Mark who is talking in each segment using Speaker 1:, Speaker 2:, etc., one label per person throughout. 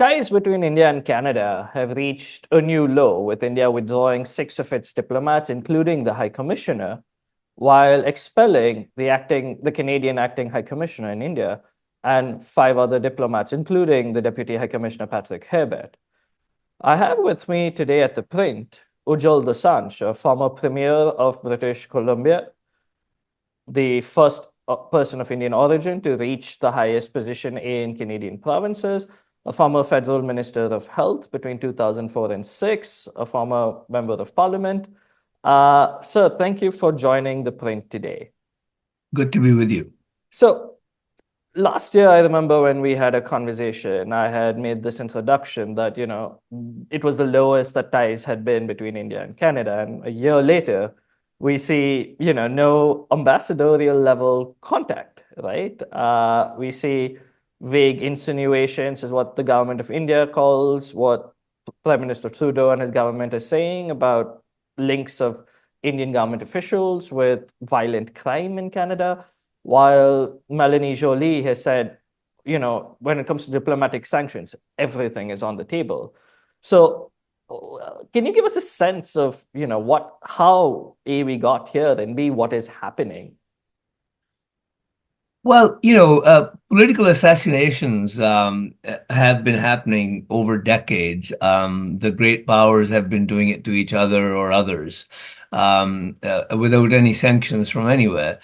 Speaker 1: ties between India and Canada have reached a new low, with India withdrawing 6 of its diplomats, including the High Commissioner, while expelling the Canadian acting High Commissioner in India and 5 other diplomats, including the Deputy High Commissioner Patrick Herbert. I have with me today at ThePrint Ujjal Dosanjh, a former Premier of British Columbia, the first person of Indian origin to reach the highest position in Canadian provinces, a former Federal Minister of Health between 2004 and 6, a former Member of Parliament. Sir, thank you for joining ThePrint today.
Speaker 2: Good to be with you.
Speaker 1: So, last year, I remember when we had a conversation, I had made this introduction that, it was the lowest that ties had been between India and Canada. And a year later, we see, no ambassadorial level contact, right? We see vague insinuations is what the government of India calls what Prime Minister Trudeau and his government are saying about links of Indian government officials with violent crime in Canada, while Melanie Joly has said, when it comes to diplomatic sanctions, everything is on the table. So can you give us a sense of, how A, we got here, and B, what is happening?
Speaker 2: Well, political assassinations have been happening over decades. The great powers have been doing it to each other or others without any sanctions from anywhere.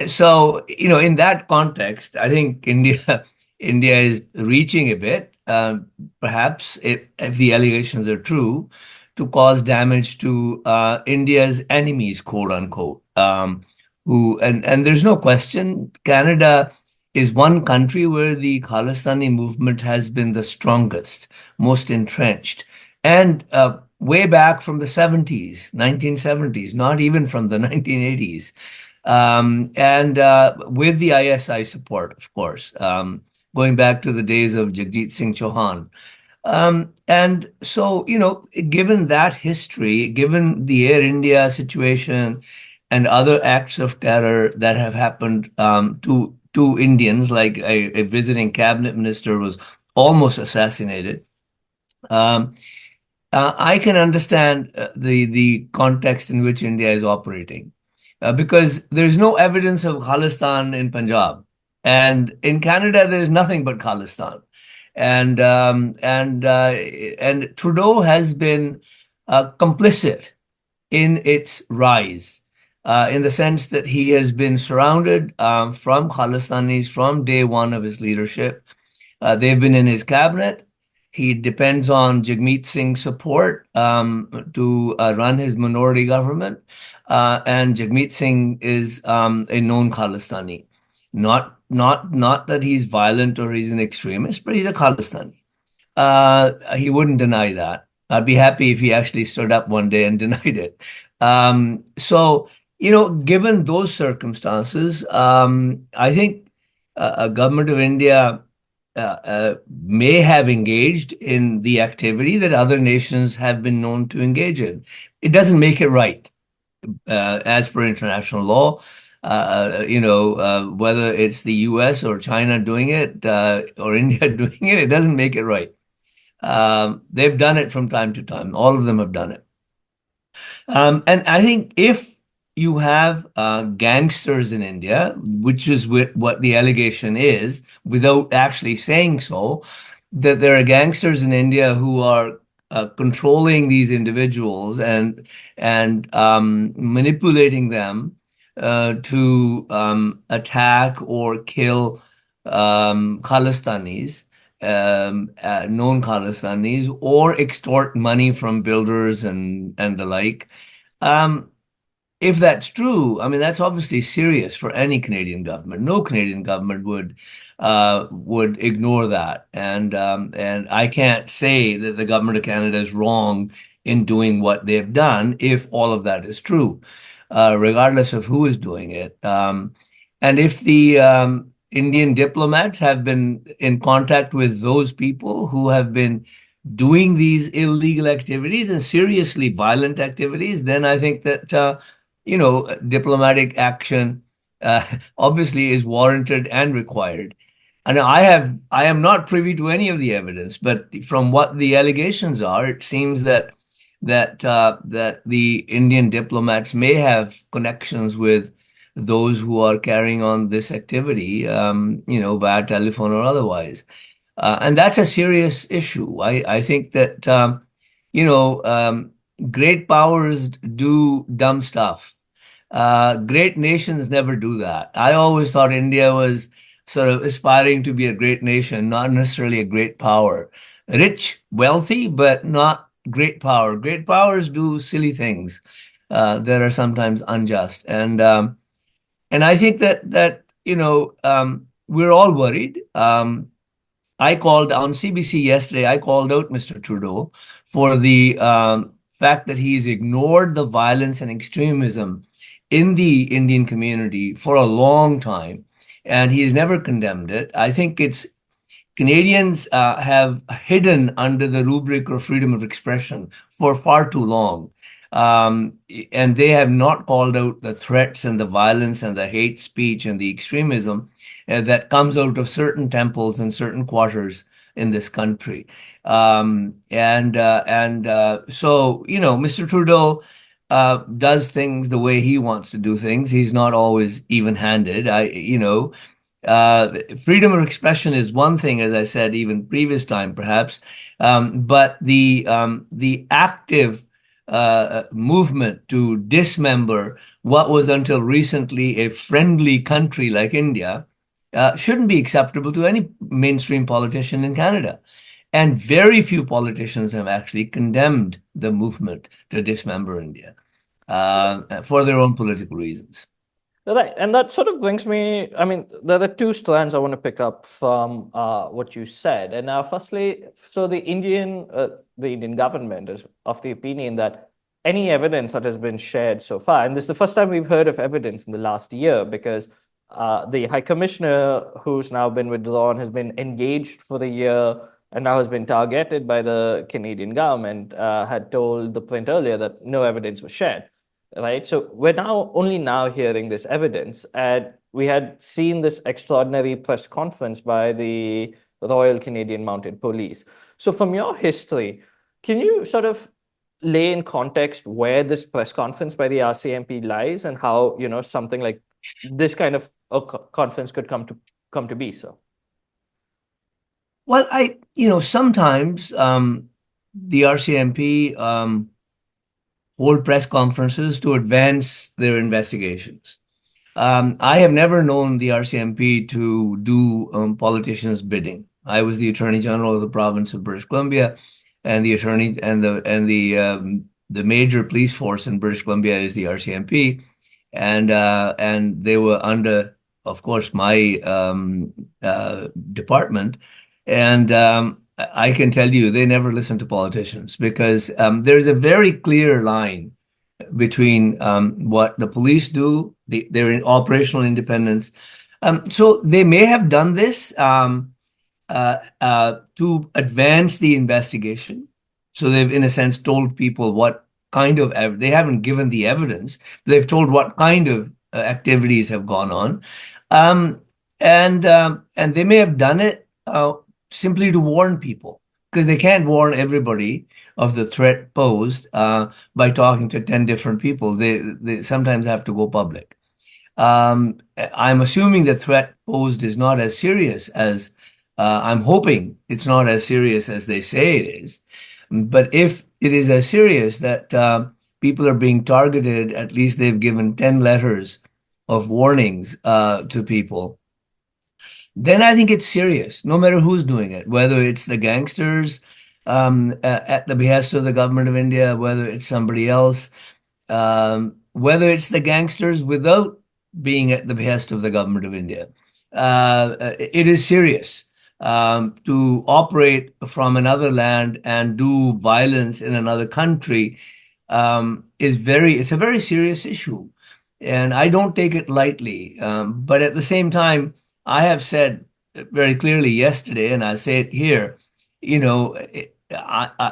Speaker 2: So, in that context, I think India is reaching a bit, perhaps if the allegations are true, to cause damage to India's enemies, quote unquote. And there's no question, Canada is one country where the Khalistani movement has been the strongest, most entrenched, and way back from the 1970s, not even from the 1980s. And with the ISI support, of course, going back to the days of Jagjit Singh Chauhan. And so, given that history, given the Air India situation and other acts of terror that have happened to Indians, like a visiting cabinet minister was almost assassinated. I can understand the context in which India is operating. Because there's no evidence of Khalistan in Punjab, and in Canada there's nothing but Khalistan, and Trudeau has been complicit in its rise, in the sense that he has been surrounded from Khalistanis from day one of his leadership. They've been in his cabinet. He depends on Jagmeet Singh's support to run his minority government. And Jagmeet Singh is a known Khalistani. Not that he's violent or he's an extremist, but he's a Khalistani. He wouldn't deny that. I'd be happy if he actually stood up one day and denied it. So, given those circumstances, I think a government of India may have engaged in the activity that other nations have been known to engage in. It doesn't make it right, as per international law. Whether it's the US or China doing it or India doing it, it doesn't make it right. They've done it from time to time. All of them have done it. And I think if you have gangsters in India, which is what the allegation is, without actually saying so, that there are gangsters in India who are controlling these individuals and manipulating them to attack or kill Khalistanis, known Khalistanis, or extort money from builders and the like. If that's true, I mean, that's obviously serious for any Canadian government. No Canadian government would ignore that. And I can't say that the government of Canada is wrong in doing what they've done if all of that is true, regardless of who is doing it. And if the Indian diplomats have been in contact with those people who have been doing these illegal activities and seriously violent activities, then I think that diplomatic action obviously is warranted and required. And I am not privy to any of the evidence, but from what the allegations are, it seems that the Indian diplomats may have connections with those who are carrying on this activity, via telephone or otherwise. And that's a serious issue. I think that, you know, um, great powers do dumb stuff. Great nations never do that. I always thought India was sort of aspiring to be a great nation, not necessarily a great power. Rich, wealthy, but not great power. Great powers do silly things that are sometimes unjust. And I think that we're all worried. I called on CBC yesterday. I called out Mr. Trudeau for the fact that he's ignored the violence and extremism in the Indian community for a long time, and he has never condemned it. I think it's Canadians have hidden under the rubric of freedom of expression for far too long. And they have not called out the threats and the violence and the hate speech and the extremism that comes out of certain temples and certain quarters in this country. So, Mr. Trudeau does things the way he wants to do things. He's not always even-handed. Freedom of expression is one thing, as I said, even previous time, perhaps, but the active movement to dismember what was until recently a friendly country like India shouldn't be acceptable to any mainstream politician in Canada. And very few politicians have actually condemned the movement to dismember India for their own political reasons.
Speaker 1: Right. And that sort of brings me, I mean, there are two strands I want to pick up from what you said. And firstly, so the Indian government is of the opinion that any evidence that has been shared so far, and this is the first time we've heard of evidence in the last year, because the High Commissioner, who's now been withdrawn, has been engaged for the year and now has been targeted by the Canadian government, had told ThePrint earlier that no evidence was shared. Right. So we're only now hearing this evidence. And we had seen this extraordinary press conference by the Royal Canadian Mounted Police. So from your history, can you sort of lay in context where this press conference by the RCMP lies and how, something like this kind of a conference could come to be? So,
Speaker 2: Well, sometimes the RCMP hold press conferences to advance their investigations. I have never known the RCMP to do politicians' bidding. I was the Attorney General of the province of British Columbia, and the attorney and the major police force in British Columbia is the RCMP, and they were under, of course, my department, and I can tell you they never listen to politicians because there's a very clear line between what the police do, their operational independence. So they may have done this to advance the investigation. So they've, in a sense, told people what kind of they haven't given the evidence. They've told what kind of activities have gone on, and they may have done it simply to warn people because they can't warn everybody of the threat posed by talking to 10 different people. They sometimes have to go public. I'm assuming the threat posed is not as serious as I'm hoping it's not as serious as they say it is. But if it is as serious that people are being targeted, at least they've given 10 letters of warnings to people, then I think it's serious, no matter who's doing it, whether it's the gangsters at the behest of the government of India, whether it's somebody else, whether it's the gangsters without being at the behest of the government of India. It is serious to operate from another land and do violence in another country it's a very serious issue. And I don't take it lightly. But at the same time, I have said very clearly yesterday, and I say it here, I,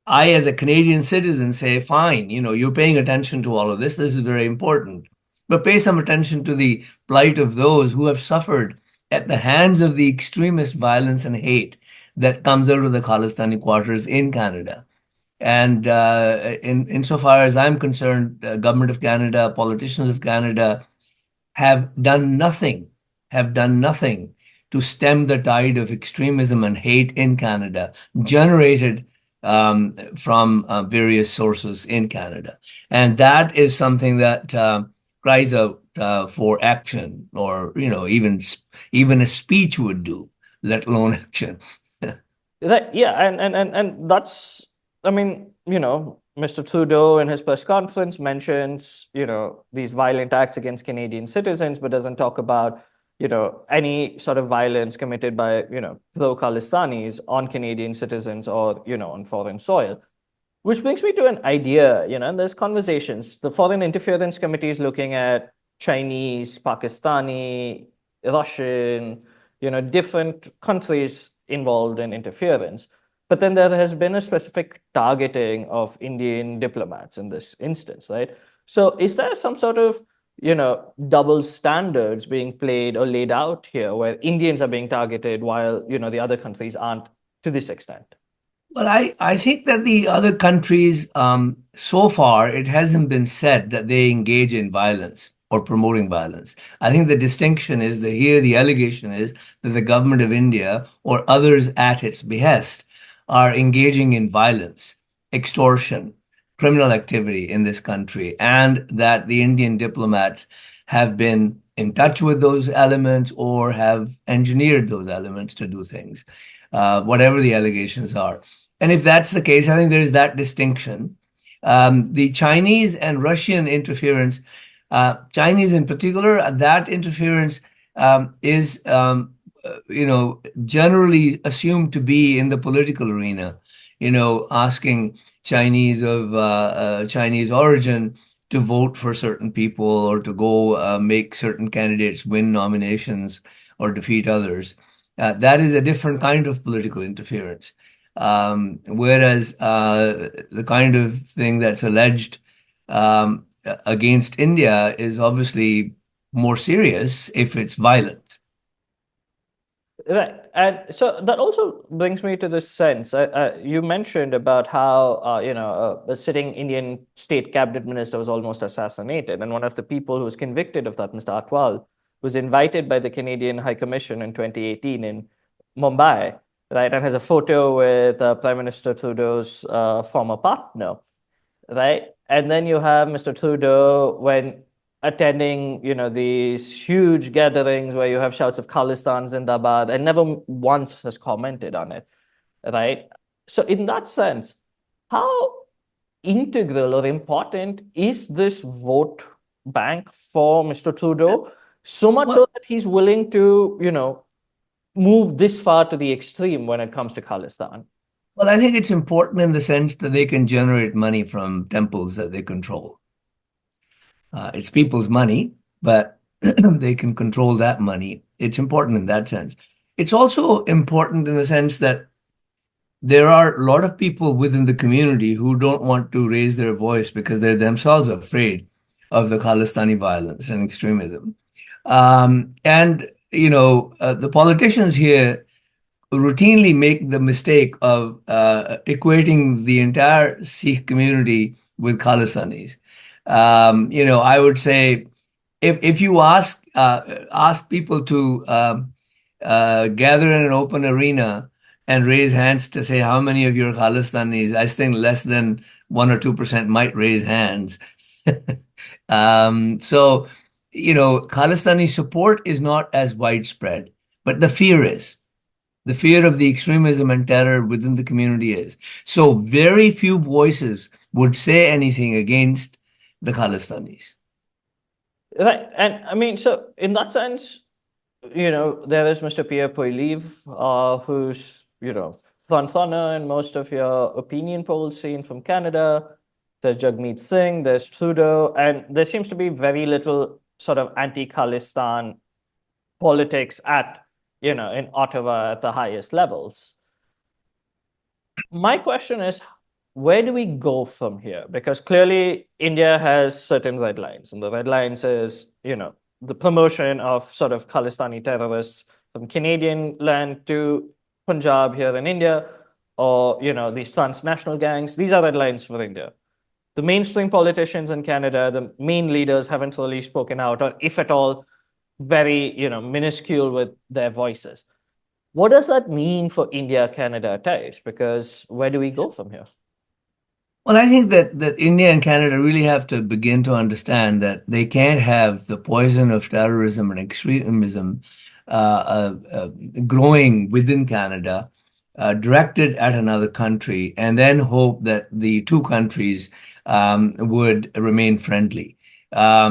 Speaker 2: as a Canadian citizen, say, fine, you're paying attention to all of this. This is very important. But pay some attention to the plight of those who have suffered at the hands of the extremist violence and hate that comes out of the Khalistani quarters in Canada. And insofar as I'm concerned, government of Canada, politicians of Canada have done nothing, have done nothing to stem the tide of extremism and hate in Canada, generated from various sources in Canada. And that is something that cries out for action, or even a speech would do, let alone action.
Speaker 1: Yeah, and that's, I mean, Mr. Trudeau in his press conference mentions, these violent acts against Canadian citizens, but doesn't talk about, any sort of violence committed by, pro-Khalistanis on Canadian citizens or, on foreign soil. Which brings me to an idea, and there's conversations. The Foreign Interference Committee is looking at Chinese, Pakistani, Russian, different countries involved in interference. But then there has been a specific targeting of Indian diplomats in this instance, right? So is there some sort of, double standards being played or laid out here where Indians are being targeted while, the other countries aren't to this extent?
Speaker 2: Well, I think that the other countries, so far, it hasn't been said that they engage in violence or promoting violence. I think the distinction is that here the allegation is that the government of India or others at its behest are engaging in violence, extortion, criminal activity in this country, and that the Indian diplomats have been in touch with those elements or have engineered those elements to do things, whatever the allegations are. And if that's the case, I think there is that distinction. The Chinese and Russian interference, Chinese in particular, that interference is, generally assumed to be in the political arena. Asking Chinese of Chinese origin to vote for certain people or to go make certain candidates win nominations or defeat others. That is a different kind of political interference. Whereas the kind of thing that's alleged against India is obviously more serious if it's violent.
Speaker 1: Right. And so that also brings me to this sense. You mentioned about how, a sitting Indian state cabinet minister was almost assassinated. And one of the people who was convicted of that, Mr. Atwal, was invited by the Canadian High Commission in 2018 in Mumbai, right? And has a photo with Prime Minister Trudeau's former partner, right? And then you have Mr. Trudeau when attending, these huge gatherings where you have shouts of Khalistan Zindabad, and never once has commented on it, right? So in that sense, how integral or important is this vote bank for Mr. Trudeau? So much so that he's willing to, move this far to the extreme when it comes to Khalistan.
Speaker 2: Well, I think it's important in the sense that they can generate money from temples that they control. It's people's money, but they can control that money. It's important in that sense. It's also important in the sense that there are a lot of people within the community who don't want to raise their voice because they're themselves afraid of the Khalistani violence and extremism. The politicians here routinely make the mistake of equating the entire Sikh community with Khalistanis. I would say if you ask people to gather in an open arena and raise hands to say how many of you are Khalistanis, I think less than 1 or 2% might raise hands. Khalistani support is not as widespread, but the fear is. The fear of the extremism and terror within the community is. So very few voices would say anything against the Khalistanis.
Speaker 1: Right. And I mean, so in that sense, there is Mr. Pierre Poilievre, who's, front runner in most of your opinion polls seen from Canada. There's Jagmeet Singh, there's Trudeau, and there seems to be very little sort of anti-Khalistan politics in Ottawa at the highest levels. My question is, where do we go from here? Because clearly India has certain red lines, and the red lines is, the promotion of sort of Khalistani terrorists from Canadian land to Punjab here in India, or these transnational gangs. These are red lines for India. The mainstream politicians in Canada, the main leaders, haven't really spoken out, or if at all, very minuscule with their voices. What does that mean for India-Canada ties? Because where do we go from here?
Speaker 2: Well, I think that India and Canada really have to begin to understand that they can't have the poison of terrorism and extremism growing within Canada, directed at another country, and then hope that the two countries would remain friendly. I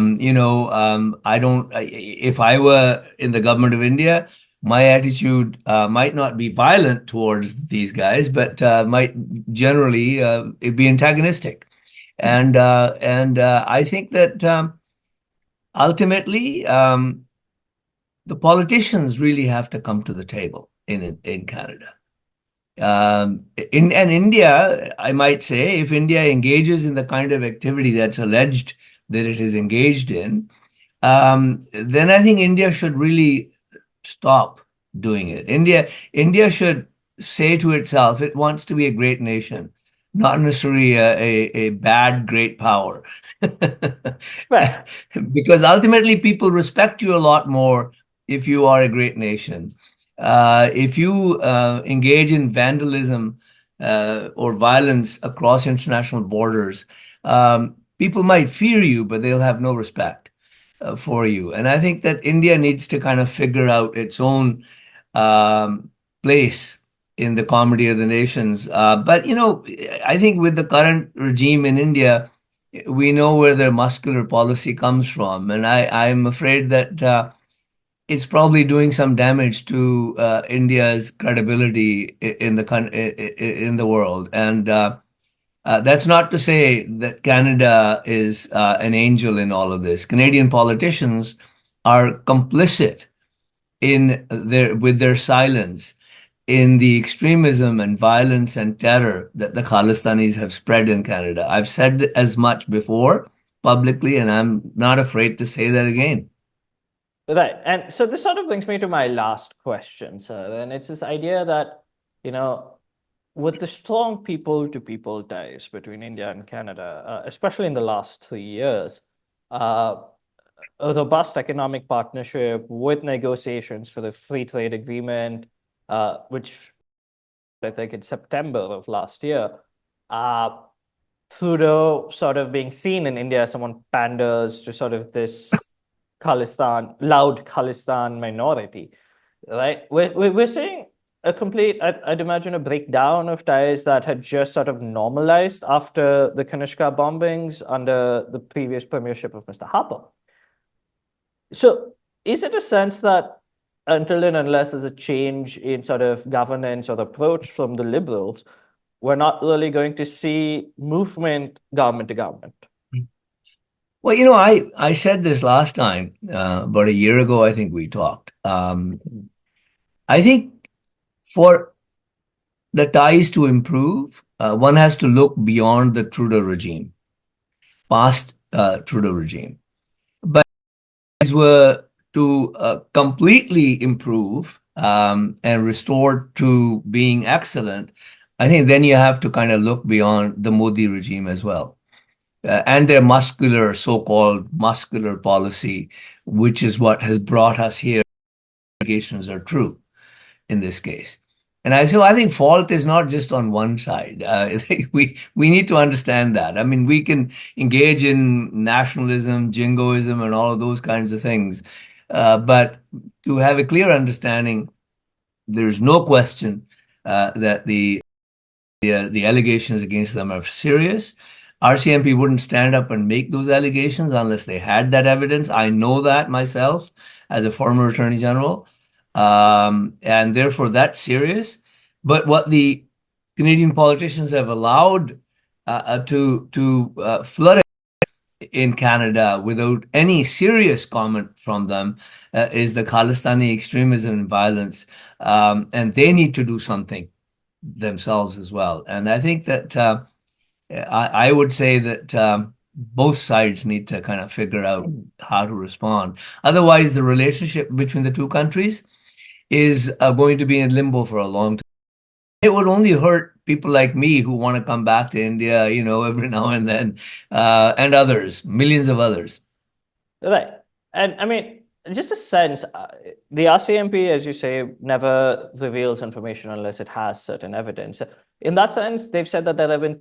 Speaker 2: don't. If I were in the government of India, my attitude might not be violent towards these guys, but might generally it'd be antagonistic. And I think that ultimately the politicians really have to come to the table in Canada. In India, I might say, if India engages in the kind of activity that's alleged that it is engaged in, then I think India should really stop doing it. India should say to itself it wants to be a great nation, not necessarily a bad great power.
Speaker 1: Right.
Speaker 2: Because ultimately people respect you a lot more if you are a great nation. If you engage in vandalism or violence across international borders, people might fear you, but they'll have no respect for you. And I think that India needs to kind of figure out its own place in the comedy of the nations. But, I think with the current regime in India, we know where their muscular policy comes from. And I'm afraid that it's probably doing some damage to India's credibility in the world. And that's not to say that Canada is an angel in all of this. Canadian politicians are complicit with their silence in the extremism and violence and terror that the Khalistanis have spread in Canada. I've said as much before publicly, and I'm not afraid to say that again.
Speaker 1: Right. And so this sort of brings me to my last question, sir. And it's this idea that, with the strong people-to-people ties between India and Canada, especially in the last 3 years, a robust economic partnership with negotiations for the free trade agreement, which I think in September of last year, Trudeau sort of being seen in India as someone panders to sort of this loud Khalistan minority, right? We're seeing a complete, I'd imagine, a breakdown of ties that had just sort of normalized after the Kanishka bombings under the previous premiership of Mr. Harper. So is it a sense that until and unless there's a change in sort of governance or approach from the Liberals, we're not really going to see movement government to government?
Speaker 2: Well, I said this last time, about a year ago, I think we talked. I think for the ties to improve, one has to look beyond the Trudeau regime, past Trudeau regime. But if these were to completely improve and restore to being excellent, I think then you have to kind of look beyond the Modi regime as well. And their so-called muscular policy, which is what has brought us here. Allegations are true in this case. And I think fault is not just on one side. We need to understand that. I mean, we can engage in nationalism, jingoism, and all of those kinds of things. But to have a clear understanding, there's no question that the allegations against them are serious. RCMP wouldn't stand up and make those allegations unless they had that evidence. I know that myself as a former Attorney General. And therefore that's serious. But what the Canadian politicians have allowed to flourish in Canada without any serious comment from them is the Khalistani extremism and violence. And they need to do something themselves as well. And I think that I would say that both sides need to kind of figure out how to respond. Otherwise, the relationship between the two countries is going to be in limbo for a long time. It would only hurt people like me who want to come back to India, every now and then, and others, millions of others.
Speaker 1: Right. And I mean, just a sense, the RCMP, as you say, never reveals information unless it has certain evidence. In that sense, they've said that there have been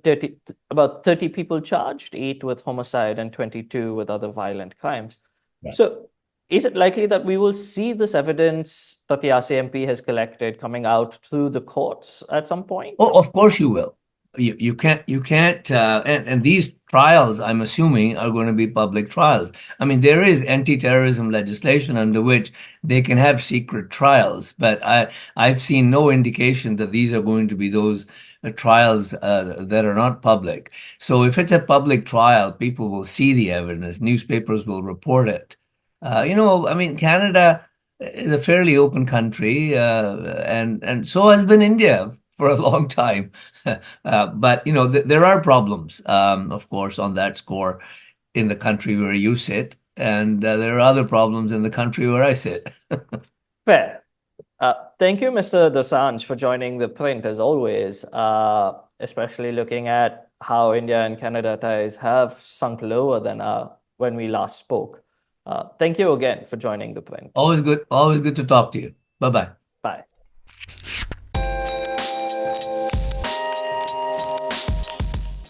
Speaker 1: about 30 people charged, 8 with homicide and 22 with other violent crimes.
Speaker 2: Right.
Speaker 1: So is it likely that we will see this evidence that the RCMP has collected coming out through the courts at some point?
Speaker 2: Oh, of course you will. You can't and these trials, I'm assuming, are going to be public trials. I mean, there is anti-terrorism legislation under which they can have secret trials, but I've seen no indication that these are going to be those trials that are not public. So if it's a public trial, people will see the evidence, newspapers will report it. I mean, Canada is a fairly open country, and so has been India for a long time. But there are problems, of course, on that score in the country where you sit, and there are other problems in the country where I sit.
Speaker 1: Fair. Thank you, Mr. Dosanjh, for joining ThePrint as always, especially looking at how India and Canada ties have sunk lower than when we last spoke. Thank you again for joining ThePrint.
Speaker 2: Always good to talk to you. Bye bye.
Speaker 1: Bye.